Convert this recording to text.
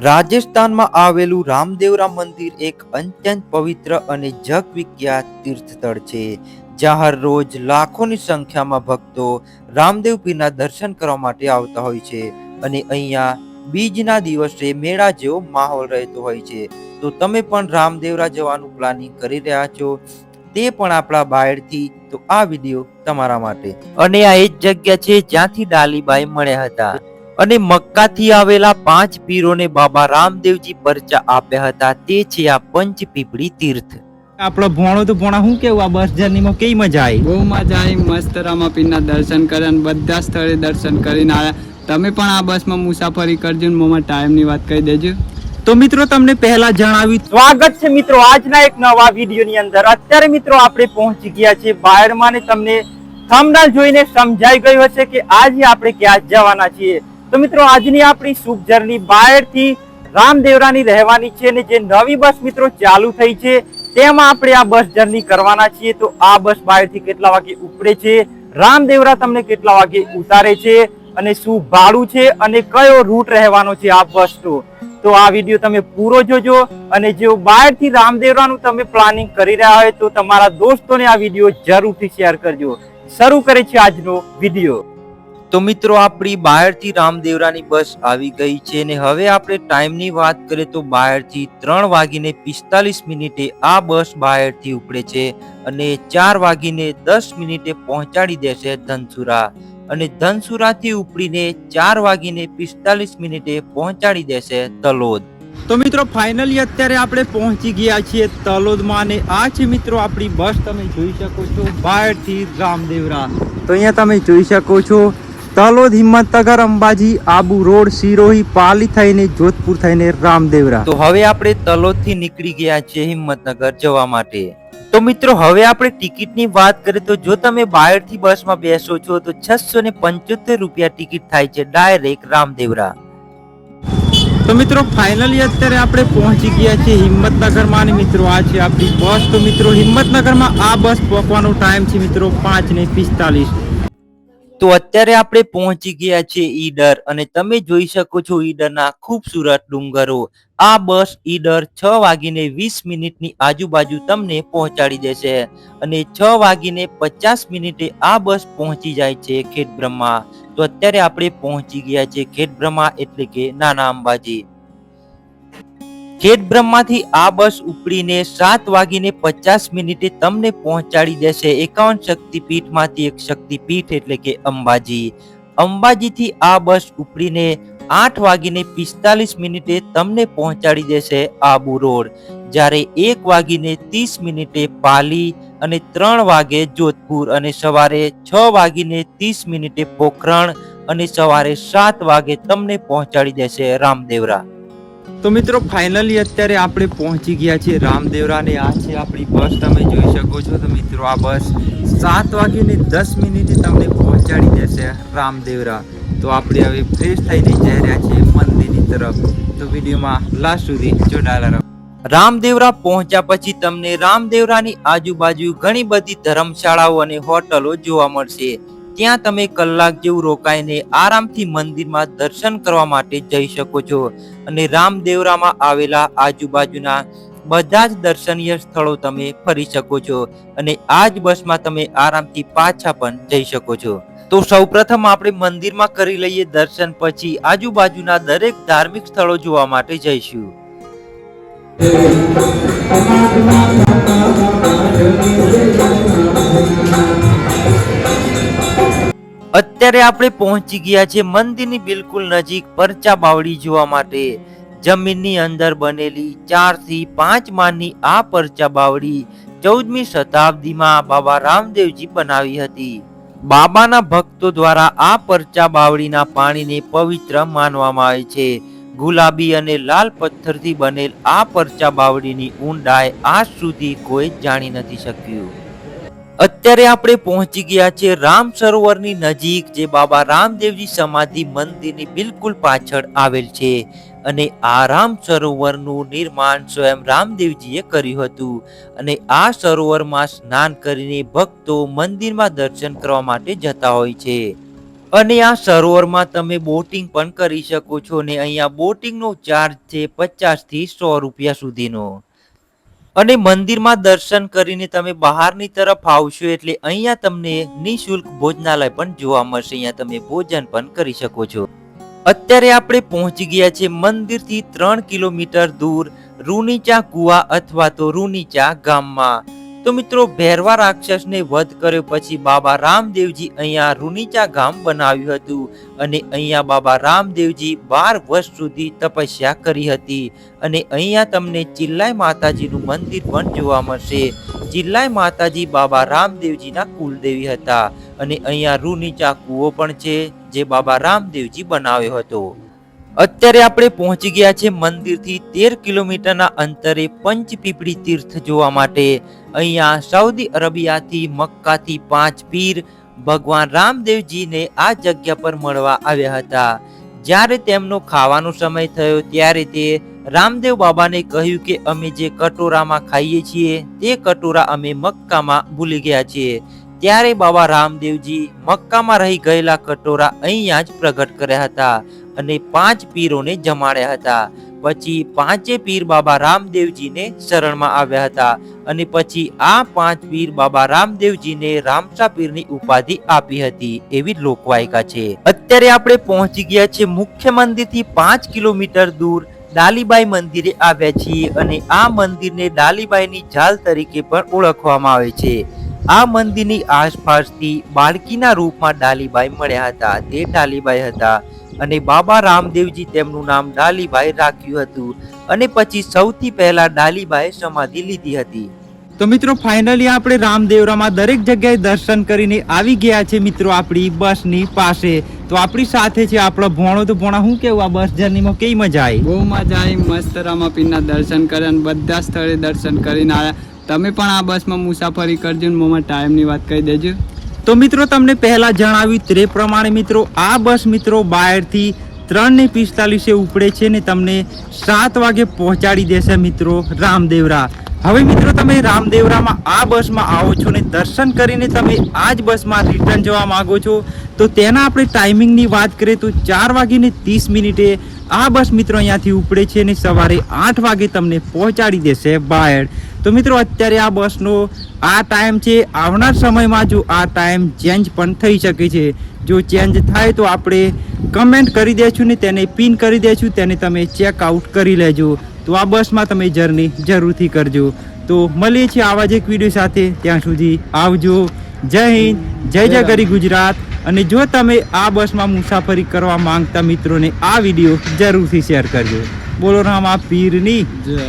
રાજસ્થાનમાં આવેલું રામદેવરા મંદિર એક અત્યંત પવિત્ર અને જગવિખ્યાત તીર્થસ્થળ છે, જ્યાં હર રોજ લાખોની સંખ્યામાં ભક્તો રામદેવ પીરના દર્શન કરવા માટે આવતા હોય છે. અને અહીંયા બીજના દિવસે મેળા જેવો માહોલ રહેતો હોય છે. તો તમે પણ રામદેવરા જવાનું પ્લાનિંગ કરી રહ્યા છો, તે પણ આપણા બાયડથી, તો આ વિડીયો તમારા માટે. અને આ એ જ જગ્યા છે જ્યાંથી ડાલીબાઈ મળ્યા હતા અને મક્કાથી આવેલા 5 પીરોને બાબા રામદેવજી પરચા આપ્યા હતા. તે છે આ પંચપીપળી તીર્થ. આપણો ભોણો તો ભોણા શું કેવું, આ બસ જર્નીમાં કેવી મજા આવી? બહુ મજા આવી, મસ્ત રામાપીરના દર્શન કર્યા અને બધા સ્થળે દર્શન કરીને આવ્યા. તમે પણ આ બસમાં મુસાફરી કરજો ને મોમાં ટાઈમની વાત કહી દેજો. તો મિત્રો તમને પહેલા જણાવ્યું, સ્વાગત છે મિત્રો આજના એક નવા વિડીયોની અંદર. અત્યારે મિત્રો આપણે પહોંચી ગયા છે બાયડમાં ને તમને થંબનેલ જોઈને સમજાઈ ગયું હશે કે આજે આપણે ક્યાં જવાના છીએ. તો મિત્રો આજની આપણી શુભ જર્ની બાયડથી રામદેવરાની રહેવાની છે અને જે નવી બસ મિત્રો ચાલુ થઈ છે તેમાં આપણે આ બસ જર્ની કરવાના છીએ. તો આ બસ બાયડથી કેટલા વાગે ઉપડે છે, રામદેવરા તમને કેટલા વાગે ઉતારે છે અને શું ભાડું છે અને કયો રૂટ રહેવાનો છે આ બસનો. તો આ વિડીયો તમે પૂરો જોજો અને જો બાયડથી રામદેવરાનું તમે પ્લાનિંગ કરી રહ્યા હોય તો તમારા દોસ્તોને આ વિડીયો જરૂરથી શેર કરજો. શરૂ કરે છે આજનો વિડીયો. તો મિત્રો આપણી બાયડથી રામદેવરાની બસ આવી ગઈ છે અને હવે આપણે ટાઈમની વાત કરીએ તો બાયડથી 3:45 આ બસ બાયડથી ઉપડે છે અને 4:10 પહોંચાડી દેશે ધનસુરા અને ધનસુરાથી ઉપડીને 4:45 પહોંચાડી દેશે તલોદ. તો મિત્રો ફાઇનલી અત્યારે આપણે પહોંચી ગયા છીએ તલોદમાં અને આ છે મિત્રો આપણી બસ. તમે જોઈ શકો છો બાયડથી રામદેવરા. તો અહીંયા તમે જોઈ શકો છો તલોદ, હિંમતનગર, અંબાજી, આબુ રોડ, સિરોહી, પાલી થઈને જોધપુર થઈને રામદેવરા. તો હવે આપણે તલોદથી નીકળી ગયા છીએ હિંમતનગર જવા માટે. તો મિત્રો હવે આપણે ટિકિટની વાત કરીએ તો જો તમે બાયડથી બસમાં બેસો છો તો 675 રૂપિયા ટિકિટ થાય છે ડાયરેક્ટ રામદેવરા. તો મિત્રો ફાઇનલી અત્યારે આપણે પહોંચી ગયા છીએ હિંમતનગરમાં અને મિત્રો આ છે આપણી બસ. તો મિત્રો હિંમતનગરમાં આ બસ પહોંચવાનો ટાઈમ છે મિત્રો 5:45. તો અત્યારે આપણે પહોંચી ગયા છીએ ઈડર અને તમે જોઈ શકો છો ઈડરના ખૂબસૂરત ડુંગરો. આ બસ ઈડર 6:20 આજુબાજુ તમને પહોંચાડી દેશે અને 6:50 આ બસ પહોંચી જાય છે ખેડબ્રહ્મા. તો અત્યારે આપણે પહોંચી ગયા છીએ ખેડબ્રહ્મા એટલે કે નાના અંબાજી. ખેડબ્રહ્માથી આ બસ ઉપડીને 7:50 તમને પહોંચાડી દેશે 51 શક્તિપીઠમાંથી એક શક્તિપીઠ એટલે કે અંબાજી. અંબાજીથી આ બસ ઉપડીને 8:45 તમને પહોંચાડી દેશે આબુ રોડ. જ્યારે 1:30 પાલી અને 3 વાગે જોધપુર અને સવારે 6:30 પોખરણ અને સવારે 7 વાગે તમને પહોંચાડી દેશે રામદેવરા. તો મિત્રો ફાઇનલી અત્યારે આપણે પહોંચી ગયા છીએ રામદેવરા અને આ છે આપણી બસ. તમે જોઈ શકો છો. તો મિત્રો આ બસ 7:10 તમને પહોંચાડી દેશે રામદેવરા. તો આપણે હવે ફ્રેશ થઈને જઈ રહ્યા છીએ મંદિરની તરફ. તો વિડીયોમાં લાસ્ટ સુધી જોડાયેલા રહો. રામદેવરા પહોંચ્યા પછી તમને રામદેવરાની આજુબાજુ ઘણી બધી ધર્મશાળાઓ અને હોટલો જોવા મળશે. ત્યાં તમે કલાક જેવું રોકાઈને આરામથી મંદિરમાં દર્શન કરવા માટે જઈ શકો છો અને રામદેવરામાં આવેલા આજુબાજુના બધા જ દર્શનીય સ્થળો તમે ફરી શકો છો અને આ જ બસમાં તમે આરામથી પાછા પણ જઈ શકો છો. તો સૌપ્રથમ આપણે મંદિરમાં કરી લઈએ દર્શન, પછી આજુબાજુના દરેક ધાર્મિક સ્થળો જોવા માટે જઈશું. અત્યારે આપણે પહોંચી ગયા છે મંદિરની બિલકુલ નજીક પરચા બાવડી જોવા માટે. જમીનની અંદર બનેલી 4 થી 5 માળની આ પરચા બાવડી 14મી શતાબ્દીમાં બાબા રામદેવજી બનાવી હતી. બાબાના ભક્તો દ્વારા આ પરચા બાવડીના પાણીને પવિત્ર માનવામાં આવે છે. ગુલાબી અને લાલ પથ્થરથી બનેલ આ પરચા બાવડીની ઊંડાઈ આજ સુધી કોઈ જાણી નથી શક્યું. અત્યારે આપણે પહોંચી ગયા છે રામ સરોવરની નજીક, જે બાબા રામદેવજી સમાધિ મંદિરની બિલકુલ પાછળ આવેલ છે અને આ રામ સરોવરનું નિર્માણ સ્વયં રામદેવજીએ કર્યું હતું અને આ સરોવરમાં સ્નાન કરીને ભક્તો મંદિરમાં દર્શન કરવા માટે જતા હોય છે. અને આ સરોવરમાં તમે બોટિંગ પણ કરી શકો છો ને અહીંયા બોટિંગનો ચાર્જ છે 50 થી 100 રૂપિયા સુધીનો. અને મંદિરમાં દર્શન કરીને તમે બહારની તરફ આવશો એટલે અહીંયા તમને નિઃશુલ્ક ભોજનાલય પણ જોવા મળશે. અહીંયા તમે ભોજન પણ કરી શકો છો. અત્યારે આપણે પહોંચી ગયા છે મંદિરથી 3 કિલોમીટર દૂર રૂનીચા કુવા અથવા તો રૂનીચા ગામમાં. તો મિત્રો ભેરવા રાક્ષસને વધ કર્યો પછી બાબા રામદેવજી અહીંયા રૂનીચા ગામ બનાવ્યું હતું અને અહીંયા બાબા રામદેવજી 12 વર્ષ સુધી તપસ્યા કરી હતી. અને અહીંયા તમને ચિલ્લાઈ માતાજીનું મંદિર પણ જોવા મળશે. ચિલ્લાઈ માતાજી બાબા રામદેવજીના કુલદેવી હતા અને અહીંયા રૂનીચા કૂવો પણ છે જે બાબા રામદેવજી બનાવ્યો હતો. અત્યારે આપણે પહોંચી ગયા છે મંદિરથી 13 કિલોમીટરના અંતરે પંચપીપળી તીર્થ જોવા માટે. અહીંયા સાઉદી અરેબિયાથી મક્કાથી 5 પીર ભગવાન રામદેવજીને આ જગ્યા પર મળવા આવ્યા હતા. જ્યારે તેમનો ખાવાનો સમય થયો ત્યારે તે રામદેવ બાબાને કહ્યું કે અમે જે કટોરામાં ખાઈએ છીએ તે કટોરા અમે મક્કામાં ભૂલી ગયા છીએ. ત્યારે બાબા રામદેવજી મક્કામાં રહી ગયેલા કટોરા અહીંયા જ પ્રગટ કર્યા હતા અને 5 પીરોને જમાડ્યા હતા. પછી 5 પીર બાબા રામદેવજીને શરણમાં આવ્યા હતા અને પછી આ 5 પીર બાબા રામદેવજીને રામસા પીરની ઉપાધિ આપી હતી એવી લોકવાયકા છે. અત્યારે આપણે પહોંચી ગયા છે મુખ્ય મંદિરથી 5 કિલોમીટર દૂર ડાલીબાઈ મંદિરે આવ્યા છીએ અને આ મંદિરને ડાલીબાઈની ઝાલ તરીકે પણ ઓળખવામાં આવે છે. આ મંદિરની આસપાસથી બાળકીના રૂપમાં ડાલીબાઈ મળ્યા હતા. તે ડાલીબાઈ હતા અને બાબા રામદેવજી તેમનું નામ ડાલીબાઈ રાખ્યું હતું અને પછી સૌથી પહેલા ડાલીબાઈએ સમાધિ લીધી હતી. તો મિત્રો ફાઇનલી આપણે રામદેવરામાં દરેક જગ્યાએ દર્શન કરીને આવી ગયા છે મિત્રો આપણી બસની પાસે. તો આપણી સાથે છે આપણો ભોણો. તો ભોણા શું કેવું આ બસ જર્નીમાં કેવી મજા આવી? બહુ મજા આવી. મસ્ત રામાપીરના દર્શન કર્યા અને બધા સ્થળે દર્શન કરીને આવ્યા. તમે પણ આ બસમાં મુસાફરી કરજો ને મોમાં ટાઈમની વાત કહી દેજો. તો મિત્રો તમને પહેલા જણાવ્યું તે પ્રમાણે મિત્રો આ બસ મિત્રો બાયડથી 3:45 ઉપડે છે ને તમને 7 વાગે પહોંચાડી દેશે મિત્રો રામદેવરા. હવે મિત્રો તમે રામદેવરામાં આ બસમાં આવો છો ને દર્શન કરીને તમે આ જ બસમાં રિટર્ન જવા માંગો છો તો તેના આપણે ટાઈમિંગની વાત કરીએ તો 4:30 આ બસ મિત્રો અહીંયાથી ઉપડે છે ને સવારે 8 વાગે તમને પહોંચાડી દેશે બાયડ. તો મિત્રો અત્યારે આ બસનો આ ટાઈમ છે. આવનાર સમયમાં જો આ ટાઈમ ચેન્જ પણ થઈ શકે છે. જો ચેન્જ થાય તો આપણે કમેન્ટ કરી દેશું ને તેને પિન કરી દેશું, તેને તમે ચેકઆઉટ કરી લેજો. તો આ બસમાં તમે જર્ની જરૂરથી કરજો. તો મળીએ છીએ આવા જ એક વિડીયો સાથે. ત્યાં સુધી આવજો. જય હિન્દ, જય જય ગરી ગુજરાત. અને જો તમે આ બસમાં મુસાફરી કરવા માંગતા મિત્રોને આ વિડીયો જરૂરથી શેર કરજો. બોલો રામા પીરની જય.